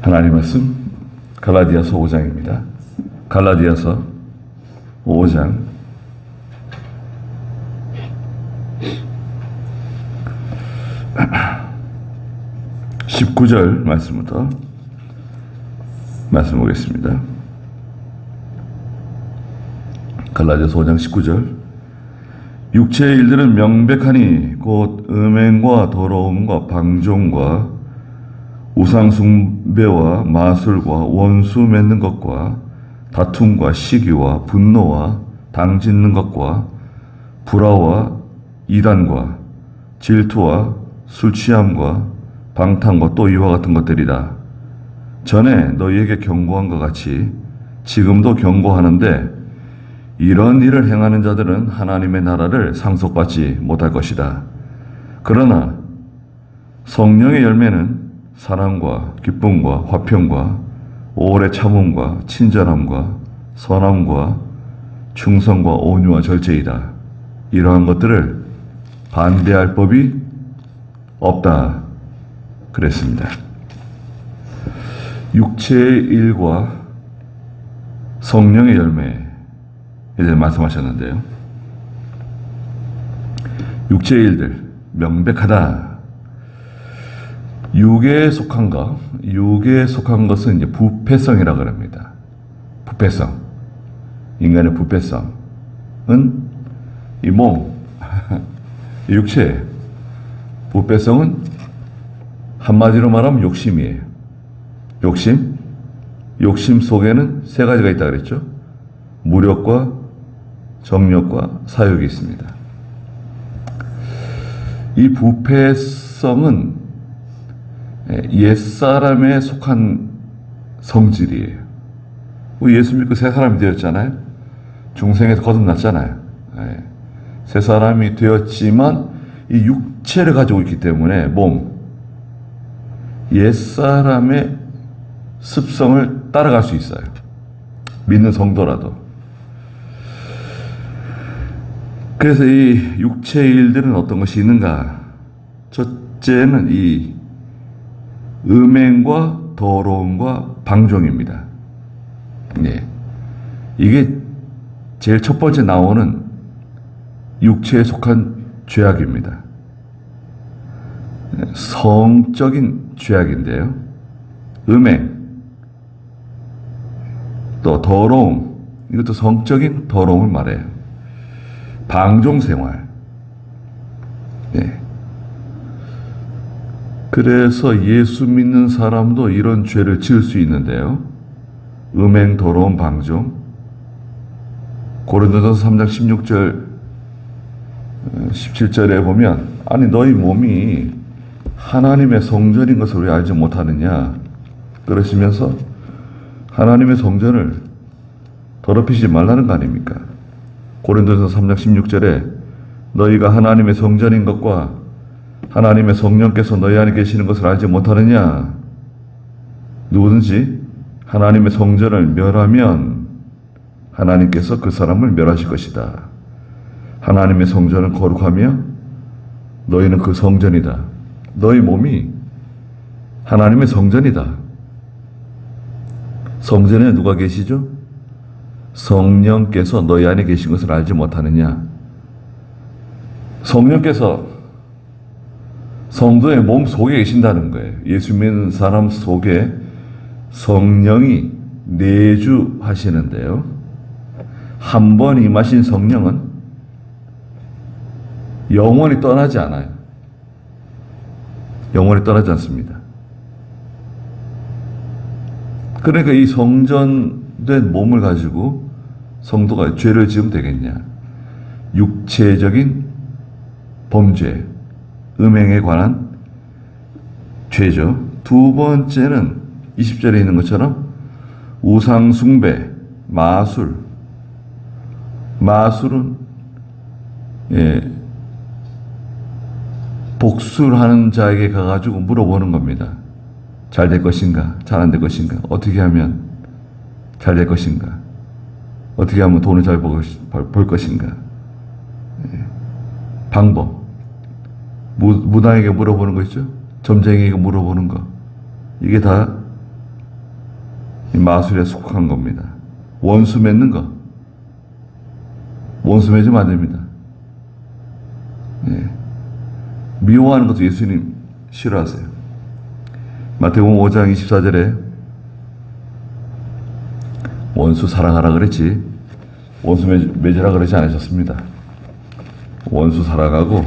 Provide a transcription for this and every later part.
하나님 말씀 갈라디아서 5장입니다. 갈라디아서 5장 19절 말씀부터 말씀 보겠습니다. 갈라디아서 5장 19절 육체의 일들은 명백하니 곧 음행과 더러움과 방종과 우상숭배와 마술과 원수 맺는 것과 다툼과 시기와 분노와 당짓는 것과 불화와 이단과 질투와 술취함과 방탕과 또 이와 같은 것들이다. 전에 너희에게 경고한 것 같이 지금도 경고하는데 이런 일을 행하는 자들은 하나님의 나라를 상속받지 못할 것이다. 그러나 성령의 열매는 사랑과 기쁨과 화평과 오래 참음과 친절함과 선함과 충성과 온유와 절제이다. 이러한 것들을 반대할 법이 없다. 그랬습니다. 육체의 일과 성령의 열매 이제 말씀하셨는데요. 육체의 일들 명백하다. 육에 속한 것, 육에 속한 것은 이제 부패성이라고 합니다. 부패성. 인간의 부패성은 이 몸, 이 육체. 부패성은 한마디로 말하면 욕심이에요. 욕심. 욕심 속에는 세 가지가 있다 그랬죠. 무력과 정욕과 사욕이 있습니다. 이 부패성은 옛사람에 속한 성질이에요. 예수 믿고 새 사람이 되었잖아요. 중생에서 거듭났잖아요. 새 사람이 되었지만 이 육체를 가지고 있기 때문에 몸, 옛사람의 습성을 따라갈 수 있어요. 믿는 성도라도. 그래서 이 육체의 일들은 어떤 것이 있는가? 첫째는 이 음행과 더러움과 방종입니다. 네. 이게 제일 첫 번째 나오는 육체에 속한 죄악입니다. 성적인 죄악인데요. 음행, 또 더러움, 이것도 성적인 더러움을 말해요. 방종 생활. 네. 그래서 예수 믿는 사람도 이런 죄를 지을 수 있는데요. 음행, 더러움, 방종. 고린도전서 3장 16절, 17절에 보면 아니 너희 몸이 하나님의 성전인 것을 왜 알지 못하느냐 그러시면서 하나님의 성전을 더럽히지 말라는 거 아닙니까? 고린도전서 3장 16절에 너희가 하나님의 성전인 것과 하나님의 성령께서 너희 안에 계시는 것을 알지 못하느냐? 누구든지 하나님의 성전을 멸하면 하나님께서 그 사람을 멸하실 것이다. 하나님의 성전은 거룩하며 너희는 그 성전이다. 너희 몸이 하나님의 성전이다. 성전에 누가 계시죠? 성령께서 너희 안에 계신 것을 알지 못하느냐? 성령께서 성도의 몸 속에 계신다는 거예요. 예수 믿는 사람 속에 성령이 내주하시는데요. 한 번 임하신 성령은 영원히 떠나지 않아요. 영원히 떠나지 않습니다. 그러니까 이 성전된 몸을 가지고 성도가 죄를 지으면 되겠냐? 육체적인 범죄, 음행에 관한 죄죠. 두 번째는 20절에 있는 것처럼 우상숭배, 마술. 마술은 복술하는 자에게 가가지고 물어보는 겁니다. 잘 될 것인가? 잘 안 될 것인가? 어떻게 하면 잘 될 것인가? 어떻게 하면 돈을 잘 벌 것인가? 방법. 무당에게 물어보는 거 있죠? 점쟁이에게 물어보는 거. 이게 다 이 마술에 속한 겁니다. 원수 맺는 거. 원수 맺으면 안 됩니다. 예. 미워하는 것도 예수님 싫어하세요. 마태복음 5장 24절에 원수 사랑하라 그랬지 원수 맺으라 그러지 않으셨습니다. 원수 사랑하고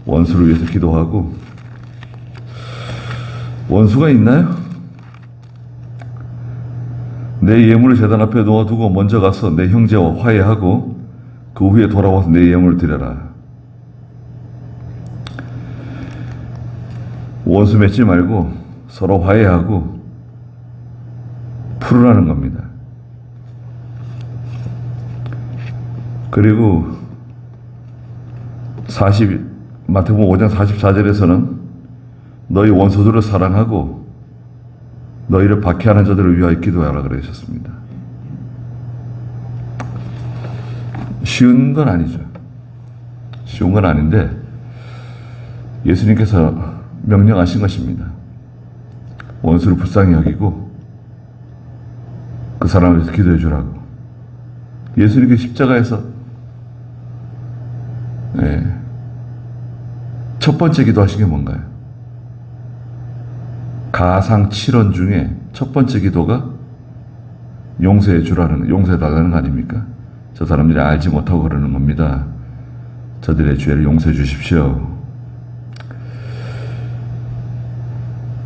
원수를 위해서 기도하고. 원수가 있나요? 내 예물을 제단 앞에 놓아두고 먼저 가서 내 형제와 화해하고 그 후에 돌아와서 내 예물을 드려라. 원수 맺지 말고 서로 화해하고 풀으라는 겁니다. 그리고 마태복음 5장 44절에서는 너희 원수들을 사랑하고 너희를 박해하는 자들을 위하여 기도하라 그러셨습니다. 쉬운 건 아니죠. 쉬운 건 아닌데 예수님께서 명령하신 것입니다. 원수를 불쌍히 여기고 그 사람을 위해서 기도해 주라고. 예수님께서 십자가에서 첫 번째 기도하신 게 뭔가요? 가상 7원 중에 첫 번째 기도가 용서해 달라는 거 아닙니까? 저 사람들이 알지 못하고 그러는 겁니다. 저들의 죄를 용서해 주십시오.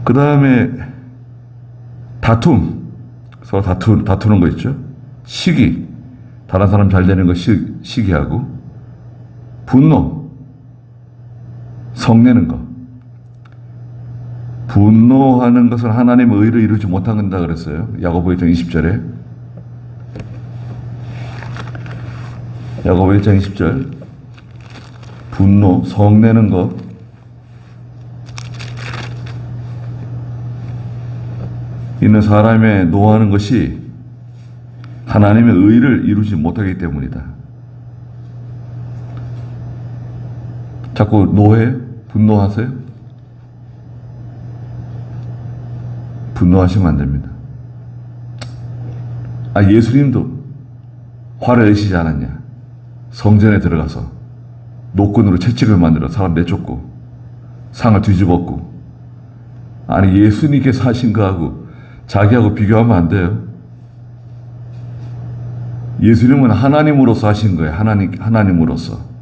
그 다음에 서로 다투는 거 있죠? 시기, 다른 사람 잘 되는 거 시기하고, 분노, 성내는 거. 분노하는 것은 하나님의 의를 이루지 못한다 그랬어요. 야고보 1장 20절에. 야고보 1장 20절. 분노, 성내는 것. 이는 사람의 노하는 것이 하나님의 의를 이루지 못하기 때문이다. 자꾸 분노하세요? 분노하시면 안 됩니다. 예수님도 화를 내시지 않았냐? 성전에 들어가서 노끈으로 채찍을 만들어 사람 내쫓고 상을 뒤집었고. 예수님께서 하신 거하고 자기하고 비교하면 안 돼요. 예수님은 하나님으로서 하신 거예요. 하나님으로서.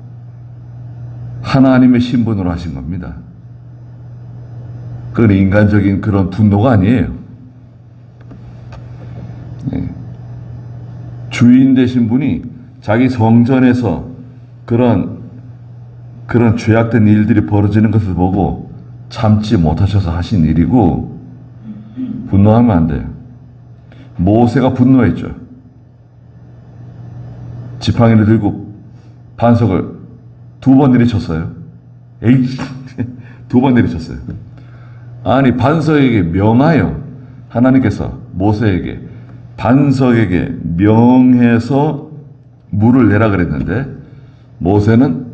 하나님의 신분으로 하신 겁니다. 그건 인간적인 그런 분노가 아니에요. 주인 되신 분이 자기 성전에서 그런 죄악된 일들이 벌어지는 것을 보고 참지 못하셔서 하신 일이고, 분노하면 안 돼요. 모세가 분노했죠. 지팡이를 들고 반석을 2번 내리쳤어요. 두 번 내리쳤어요. 반석에게 명하여 하나님께서 모세에게 반석에게 명해서 물을 내라 그랬는데, 모세는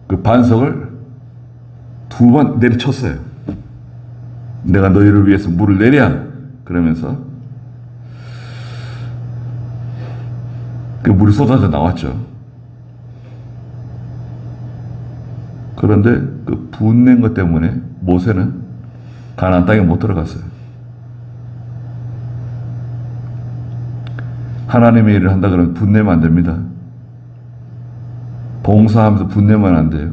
그 반석을 2번 내리쳤어요. 내가 너희를 위해서 물을 내랴 그러면서 그 물이 쏟아져 나왔죠. 그런데 그 분낸 것 때문에 모세는 가나안 땅에 못 들어갔어요. 하나님의 일을 한다 그러면 분내면 안 됩니다. 봉사하면서 분내면 안 돼요.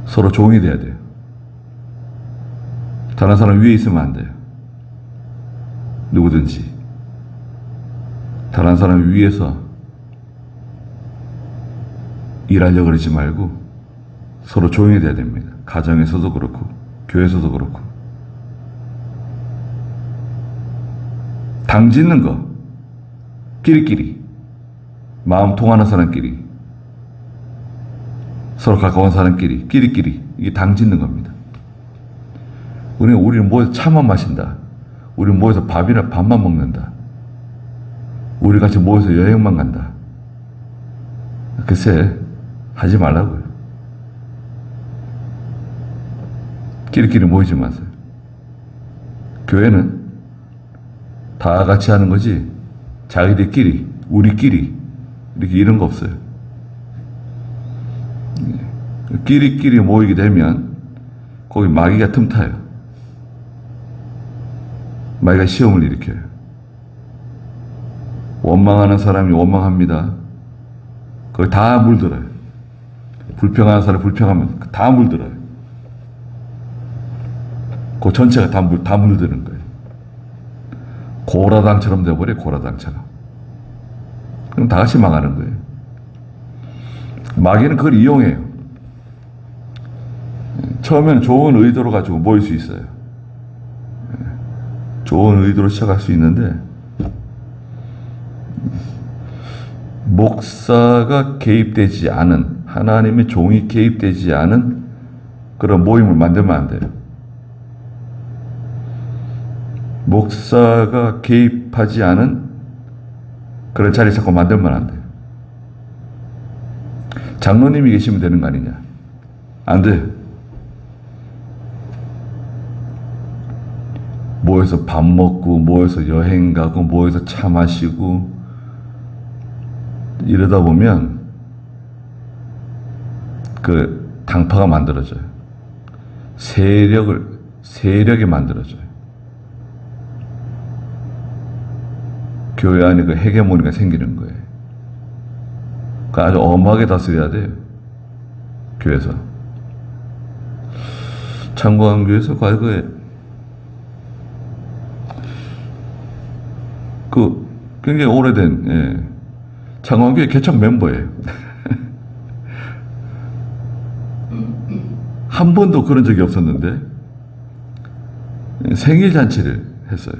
서로 종이 돼야 돼요. 다른 사람 위에 있으면 안 돼요. 누구든지. 다른 사람 위에서 일하려고 그러지 말고 서로 종이 돼야 됩니다. 가정에서도 그렇고 교회에서도 그렇고. 당 짓는 거 끼리끼리, 마음 통하는 사람끼리, 서로 가까운 사람끼리 끼리끼리, 이게 당 짓는 겁니다. 우리는 모여서 차만 마신다. 우리는 모여서 밥만 먹는다. 우리 같이 모여서 여행만 간다. 글쎄, 하지 말라고요. 끼리끼리 모이지 마세요. 교회는 다 같이 하는 거지 자기들끼리 우리끼리 이렇게 이런 거 없어요. 끼리끼리 모이게 되면 거기 마귀가 틈타요. 마귀가 시험을 일으켜요. 원망하는 사람이 원망합니다. 거기 다 물들어요. 불평하는 사람이 불평하면 다 물들어요. 그 전체가 다 물드는 거예요. 고라당처럼 돼버려요. 고라당처럼. 그럼 다 같이 망하는 거예요. 마귀는 그걸 이용해요. 처음에는 좋은 의도로 가지고 모일 수 있어요. 좋은 의도로 시작할 수 있는데 목사가 개입되지 않은, 하나님의 종이 개입되지 않은 그런 모임을 만들면 안 돼요. 목사가 개입하지 않은 그런 자리 자꾸 만들면 안 돼요. 장로님이 계시면 되는 거 아니냐? 안 돼요. 모여서 밥 먹고, 모여서 여행 가고, 모여서 차 마시고, 이러다 보면 그 당파가 만들어져요. 세력이 만들어져요. 교회 안에 그 헤게모니가 생기는 거예요. 그 아주 엄하게 다스려야 돼요. 교회에서. 창광교회에서 과거에 그 굉장히 오래된 창광교회 개척 멤버예요. 한 번도 그런 적이 없었는데 생일 잔치를 했어요.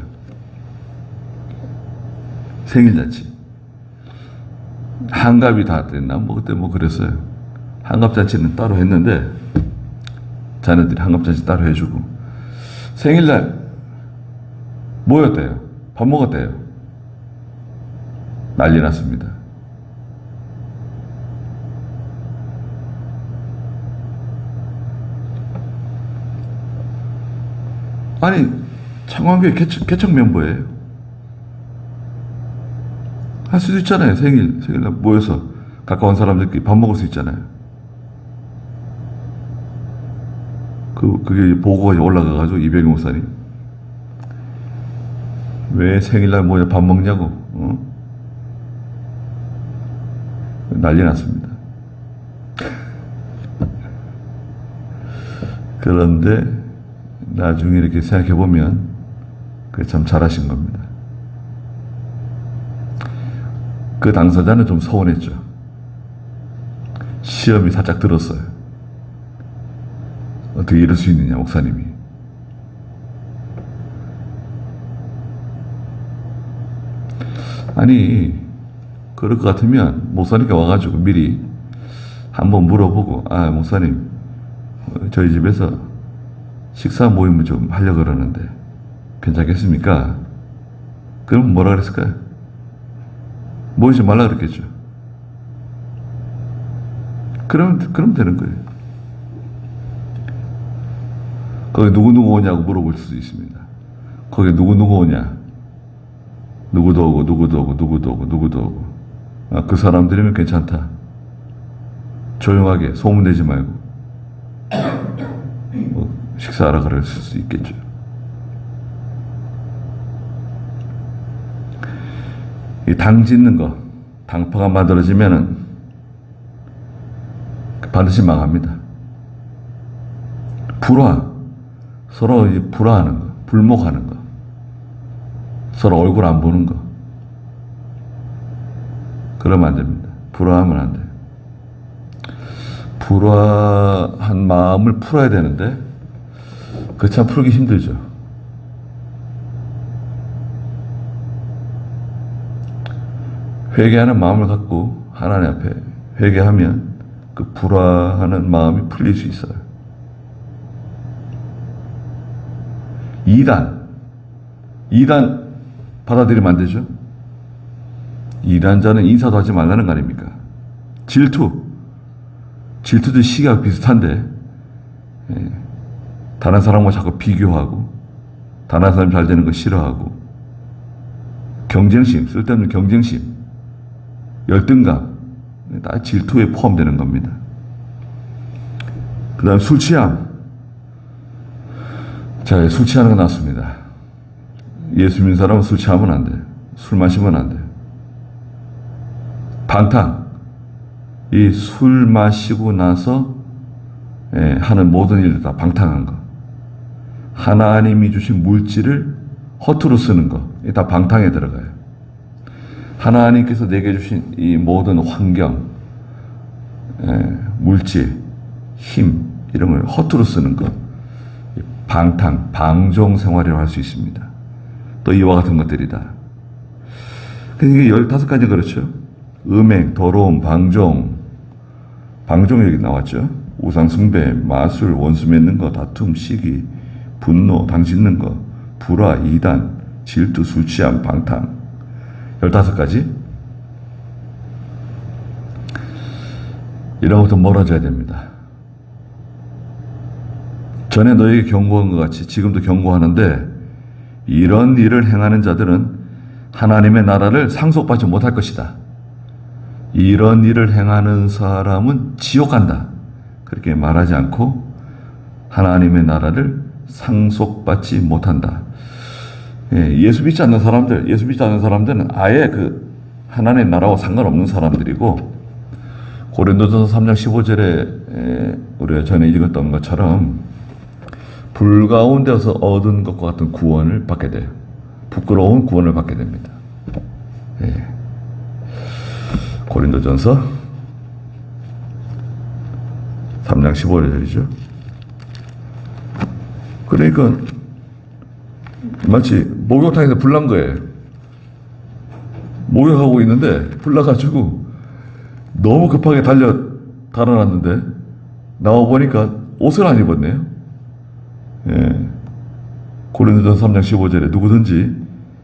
생일잔치. 한갑이 다 됐나? 뭐, 그때 뭐 그랬어요. 한갑잔치는 따로 했는데, 자녀들이 한갑잔치 따로 해주고, 생일날 모였대요. 밥 먹었대요. 난리 났습니다. 아니, 창원교회 개척 멤버예요. 할 수도 있잖아요. 생일날 모여서 가까운 사람들끼리 밥 먹을 수 있잖아요. 그게 보고가 올라가가지고 이병희 목사님 왜 생일날 모여 밥 먹냐고 난리 났습니다. 그런데 나중에 이렇게 생각해 보면 그게 참 잘하신 겁니다. 그 당사자는 좀 서운했죠. 시험이 살짝 들었어요. 어떻게 이럴 수 있느냐, 목사님이. 아니, 그럴 것 같으면 목사님께 와가지고 미리 한번 물어보고, 아, 목사님, 저희 집에서 식사 모임을 좀 하려고 그러는데 괜찮겠습니까? 그럼 뭐라 그랬을까요? 모이지 말라 그랬겠죠. 그럼 되는 거예요. 거기 누구 오냐고 물어볼 수도 있습니다. 거기 누구 오냐? 누구도 오고. 아, 그 사람들이면 괜찮다. 조용하게 소문내지 말고 뭐 식사하라 그럴 수 있겠죠. 이 당 짓는 거, 당파가 만들어지면은 반드시 망합니다. 서로 불화하는 거, 불목하는 거, 서로 얼굴 안 보는 거, 그러면 안 됩니다. 불화하면 안 돼요. 불화한 마음을 풀어야 되는데, 그 참 풀기 힘들죠. 회개하는 마음을 갖고 하나님 앞에 회개하면 그 불화하는 마음이 풀릴 수 있어요. 2단 받아들이면 안 되죠. 2단자는 인사도 하지 말라는 거 아닙니까? 질투도 시기가 비슷한데 다른 사람과 자꾸 비교하고, 다른 사람 잘 되는 거 싫어하고, 경쟁심, 쓸데없는 경쟁심, 열등감, 다 질투에 포함되는 겁니다. 그 다음 술 취함. 자, 술 취하는 거 나왔습니다. 예수 믿는 사람은 술 취하면 안 돼. 술 마시면 안 돼. 방탕. 이 술 마시고 나서 하는 모든 일들 다 방탕한 거. 하나님이 주신 물질을 허투루 쓰는 거. 이게 다 방탕에 들어가요. 하나님께서 내게 주신 이 모든 환경, 물질, 힘, 이런 걸 허투루 쓰는 것. 방탕, 방종 생활이라고 할 수 있습니다. 또 이와 같은 것들이다. 이게 15가지 그렇죠. 음행, 더러움, 방종. 방종 여기 나왔죠. 우상 숭배, 마술, 원수 맺는 거, 다툼, 시기, 분노, 당 짖는 거, 불화, 이단, 질투, 술 취함, 방탕. 15가지. 이런 것도 멀어져야 됩니다. 전에 너에게 경고한 것 같이 지금도 경고하는데, 이런 일을 행하는 자들은 하나님의 나라를 상속받지 못할 것이다. 이런 일을 행하는 사람은 지옥 간다. 그렇게 말하지 않고 하나님의 나라를 상속받지 못한다. 예수 믿지 않는 사람들은 아예 그 하나님의 나라와 상관없는 사람들이고, 고린도전서 3장 15절에 우리가 전에 읽었던 것처럼 불 가운데서 얻은 것과 같은 구원을 받게 돼요. 부끄러운 구원을 받게 됩니다. 고린도전서 3장 15절이죠. 그러니까 마치 목욕탕에서 불 난 거예요. 목욕하고 있는데 불 나가지고 너무 급하게 달아났는데 나와보니까 옷을 안 입었네요. 고린도전서 3장 15절에 누구든지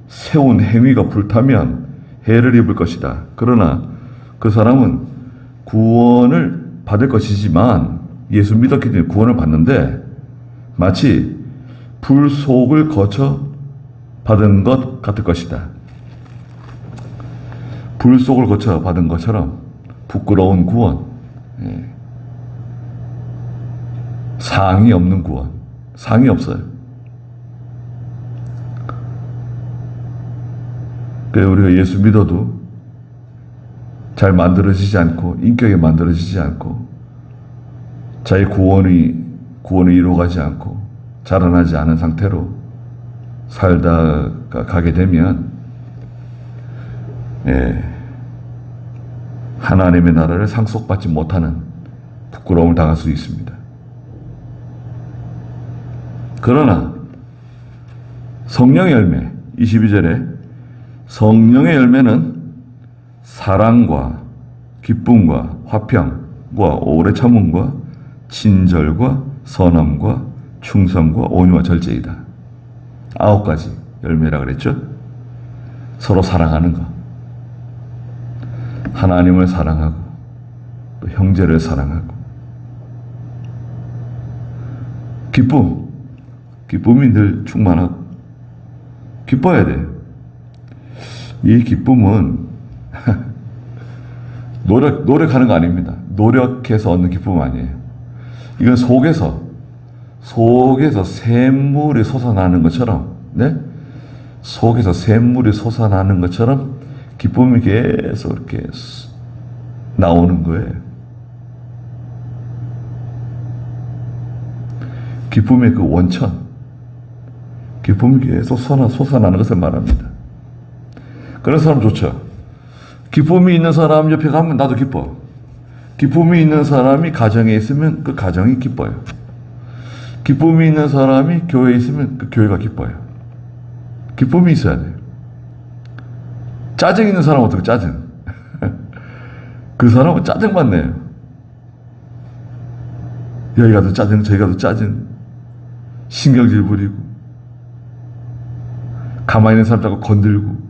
세운 행위가 불타면 해를 입을 것이다. 그러나 그 사람은 구원을 받을 것이지만, 예수 믿었기 때문에 구원을 받는데 마치 불 속을 거쳐 받은 것 같을 것이다. 불 속을 거쳐 받은 것처럼 부끄러운 구원, 상이 없는 구원, 상이 없어요. 그래서 우리가 예수 믿어도 잘 만들어지지 않고, 인격이 만들어지지 않고, 자기 구원을 이루어가지 않고 자라나지 않은 상태로 살다가 가게 되면 하나님의 나라를 상속받지 못하는 부끄러움을 당할 수 있습니다. 그러나 성령의 열매, 22절에 성령의 열매는 사랑과 기쁨과 화평과 오래 참음과 친절과 선함과 충성과 온유와 절제이다. 9가지 열매라 그랬죠? 서로 사랑하는 거. 하나님을 사랑하고 또 형제를 사랑하고. 기쁨이 늘 충만하고 기뻐야 돼. 이 기쁨은 노력하는 거 아닙니다. 노력해서 얻는 기쁨 아니에요. 이건 속에서 샘물이 솟아나는 것처럼, 속에서 샘물이 솟아나는 것처럼 기쁨이 계속 이렇게 나오는 거예요. 기쁨의 그 원천, 기쁨이 계속 솟아나는 것을 말합니다. 그런 사람 좋죠. 기쁨이 있는 사람 옆에 가면 나도 기뻐. 기쁨이 있는 사람이 가정에 있으면 그 가정이 기뻐요. 기쁨이 있는 사람이 교회에 있으면 그 교회가 기뻐요. 기쁨이 있어야 돼요. 짜증 있는 사람은 어떻게 짜증? 그 사람은 짜증만 내요. 여기 가도 짜증, 저기 가도 짜증. 신경질 부리고. 가만히 있는 사람 자꾸 건들고.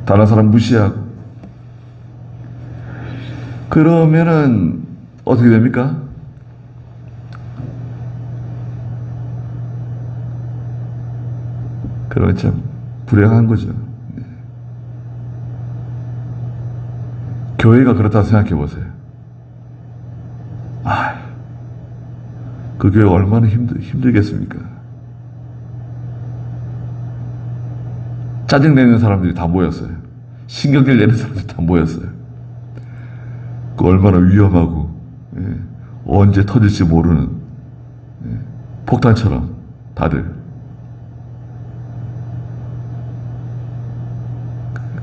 다른 사람 무시하고. 그러면은 어떻게 됩니까? 그러면 참 불행한 거죠. 네. 교회가 그렇다고 생각해 보세요. 그 교회 얼마나 힘들겠습니까? 짜증내는 사람들이 다 모였어요. 신경질 내는 사람들이 다 모였어요. 그 얼마나 위험하고, 예, 언제 터질지 모르는, 예, 폭탄처럼 다들.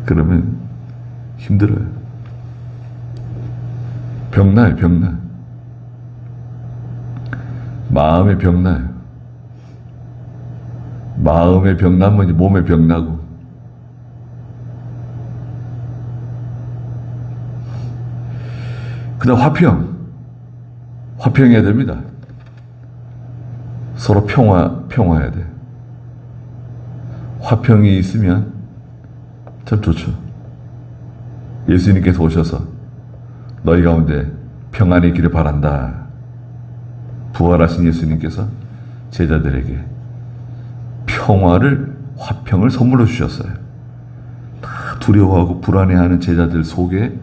그러면 힘들어요. 병나요, 병나. 마음에 병나요. 마음에 병나면 이제 몸에 병나고. 그 다음 화평해야 됩니다. 서로 평화해야 돼. 화평이 있으면 참 좋죠. 예수님께서 오셔서 너희 가운데 평안이 있기를 바란다. 부활하신 예수님께서 제자들에게 평화를, 화평을 선물로 주셨어요. 다 두려워하고 불안해하는 제자들 속에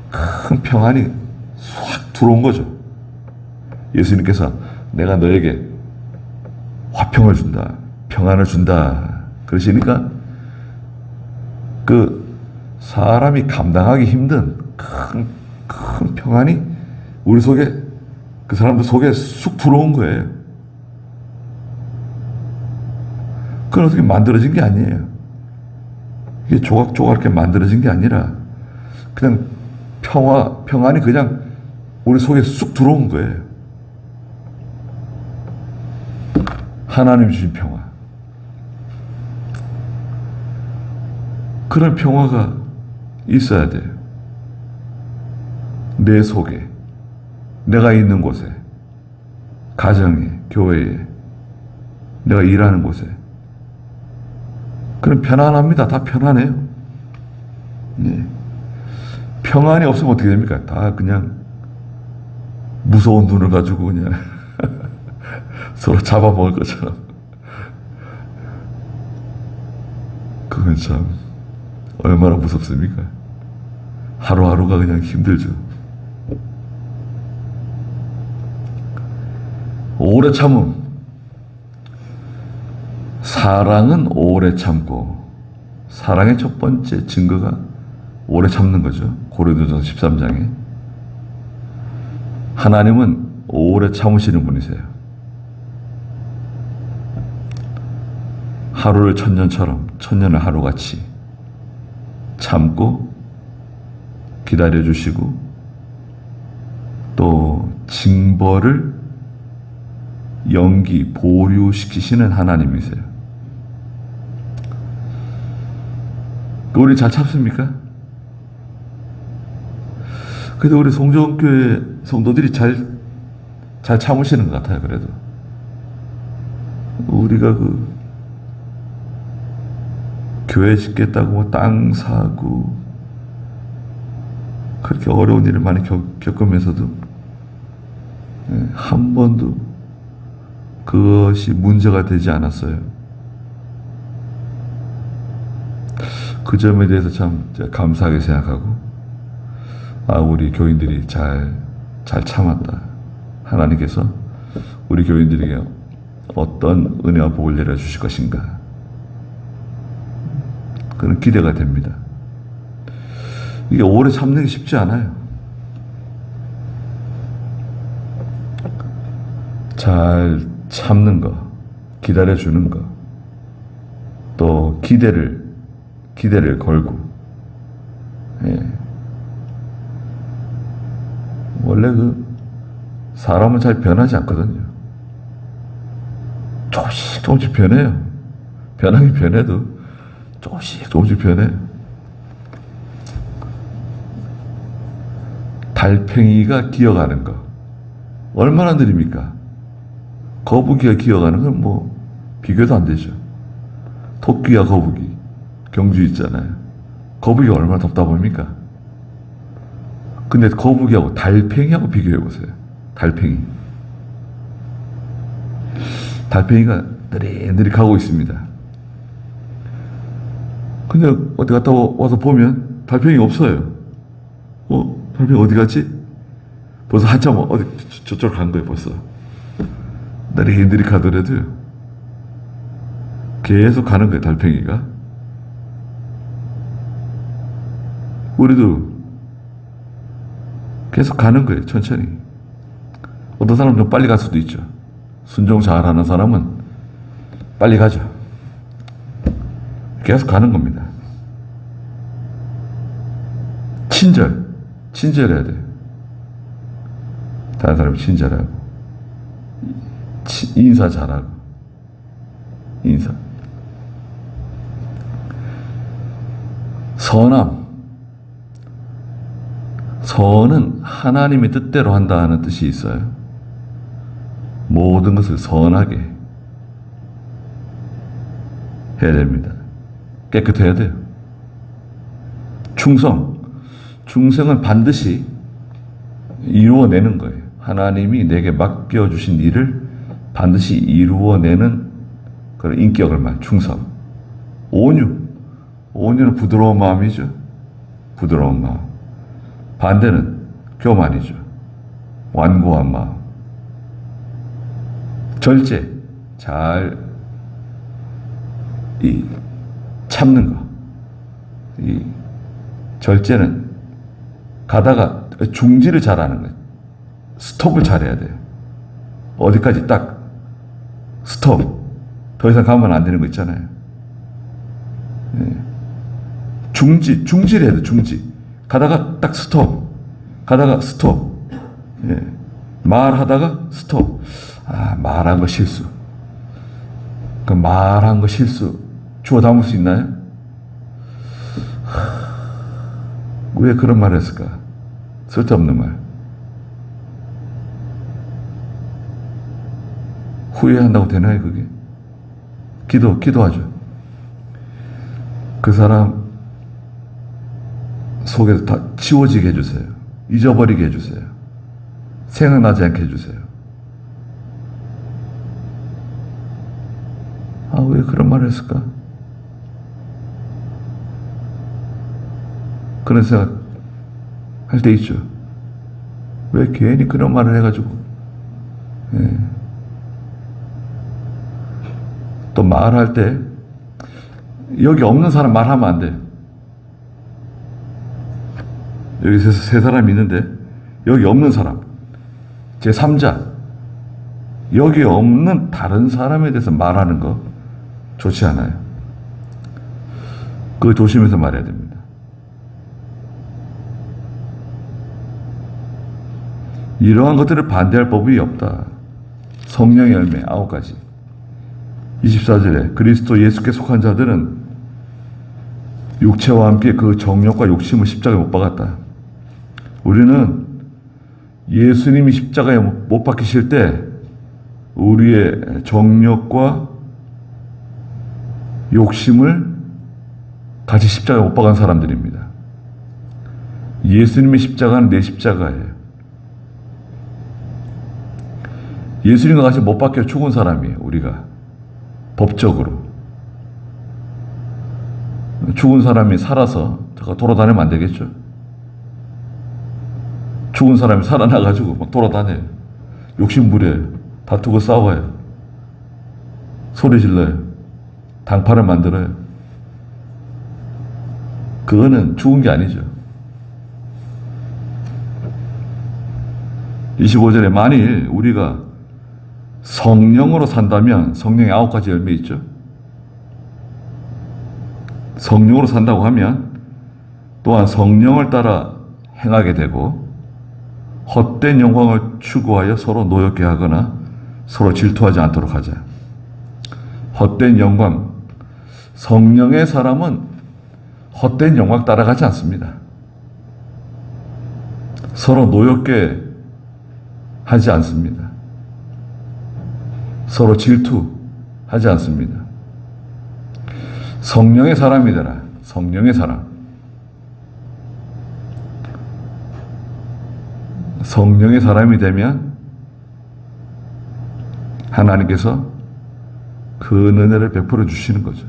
큰 평안이 싹 들어온 거죠. 예수님께서 내가 너에게 화평을 준다, 평안을 준다 그러시니까 그 사람이 감당하기 힘든 큰 평안이 우리 속에, 그 사람들 속에 쑥 들어온 거예요. 그건 어떻게 만들어진 게 아니에요. 이게 조각조각 이렇게 만들어진 게 아니라 그냥 평안이 그냥 우리 속에 쑥 들어온 거예요. 하나님 주신 평화. 그런 평화가 있어야 돼요. 내 속에, 내가 있는 곳에, 가정에, 교회에, 내가 일하는 곳에. 그럼 편안합니다. 다 편안해요. 네. 평안이 없으면 어떻게 됩니까? 다 그냥 무서운 눈을 가지고 그냥 서로 잡아먹을 것처럼. 그건 참 얼마나 무섭습니까? 하루하루가 그냥 힘들죠. 오래 참음. 사랑은 오래 참고, 사랑의 첫 번째 증거가 오래 참는 거죠. 고린도전서 13장에. 하나님은 오래 참으시는 분이세요. 하루를 천년처럼, 천년을 하루같이 참고 기다려주시고, 또 징벌을 보류시키시는 하나님이세요. 우리 잘 참습니까? 그래도 우리 송정교회 성도들이 잘 참으시는 것 같아요. 그래도 우리가 그 교회 짓겠다고 뭐 땅 사고 그렇게 어려운 일을 많이 겪으면서도 한 번도 그것이 문제가 되지 않았어요. 그 점에 대해서 참 감사하게 생각하고, 우리 교인들이 잘 참았다. 하나님께서 우리 교인들에게 어떤 은혜와 복을 내려주실 것인가, 그런 기대가 됩니다. 이게 오래 참는 게 쉽지 않아요. 잘 참는 거, 기다려주는 거, 또 기대를 걸고, 예. 원래 사람은 잘 변하지 않거든요. 조금씩 변해요. 변하긴 변해도 조금씩 변해요. 달팽이가 기어가는 거 얼마나 느립니까? 거북이가 기어가는 건 뭐 비교도 안 되죠. 토끼와 거북이 경주 있잖아요. 거북이가 얼마나 답답합니까? 근데 거북이하고 달팽이하고 비교해 보세요. 달팽이가 느릿느릿 가고 있습니다. 근데 어디 갔다 와서 보면 달팽이가 없어요. 달팽이 어디 갔지? 벌써 한참 어디 저쪽 간 거예요, 벌써. 느리느리 가더라도요. 계속 가는 거예요, 달팽이가. 우리도 계속 가는 거예요, 천천히. 어떤 사람은 좀 빨리 갈 수도 있죠. 순종 잘하는 사람은 빨리 가죠. 계속 가는 겁니다. 친절해야 돼요. 다른 사람 친절하고, 인사 잘하고, 선은 하나님의 뜻대로 한다는 뜻이 있어요. 모든 것을 선하게 해야 됩니다. 깨끗해야 돼요. 충성은 반드시 이루어내는 거예요. 하나님이 내게 맡겨주신 일을 반드시 이루어내는 그런 인격을 말, 충성. 온유는 부드러운 마음이죠. 부드러운 마음. 반대는 교만이죠. 완고한 마음. 절제, 잘 참는 거. 절제는 가다가 중지를 잘하는 거예요. 스톱을 잘해야 돼요. 어디까지 딱 스톱. 더 이상 가면 안 되는 거 있잖아요. 중지를 해야 돼. 중지. 가다가 딱 스톱. 가다가 스톱. 말하다가 스톱. 말한 거 실수. 그 말한 거 실수 주워 담을 수 있나요? 왜 그런 말을 했을까? 쓸데없는 말. 후회한다고 되나요, 그게? 기도하죠. 그 사람 속에서 다 지워지게 해주세요. 잊어버리게 해주세요. 생각나지 않게 해주세요. 왜 그런 말을 했을까? 그런 생각 할 때 있죠. 왜 괜히 그런 말을 해가지고. 또 말할 때 여기 없는 사람 말하면 안 돼. 여기 세 사람이 있는데 여기 없는 사람, 제3자, 여기 없는 다른 사람에 대해서 말하는 거 좋지 않아요. 그거 조심해서 말해야 됩니다. 이러한 것들을 반대할 법이 없다. 성령의 열매 9가지. 24절에 그리스도 예수께 속한 자들은 육체와 함께 그 정욕과 욕심을 십자가에 못 박았다. 우리는 예수님이 십자가에 못 박히실 때 우리의 정욕과 욕심을 같이 십자가에 못 박은 사람들입니다. 예수님의 십자가는 내 십자가예요. 예수님과 같이 못 박혀 죽은 사람이에요, 우리가. 법적으로. 죽은 사람이 살아서 돌아다니면 안 되겠죠? 죽은 사람이 살아나가지고 막 돌아다녀요. 욕심 부려요. 다투고 싸워요. 소리 질러요. 당파를 만들어요. 그거는 죽은 게 아니죠. 25절에 만일 우리가 성령으로 산다면, 성령의 9가지 열매 있죠. 성령으로 산다고 하면 또한 성령을 따라 행하게 되고 헛된 영광을 추구하여 서로 노엽게 하거나 서로 질투하지 않도록 하자. 헛된 영광. 성령의 사람은 헛된 영광 따라가지 않습니다. 서로 노엽게 하지 않습니다. 서로 질투하지 않습니다. 성령의 사람이더라. 성령의 사람. 성령의 사람이 되면 하나님께서 그 은혜를 베풀어 주시는 거죠.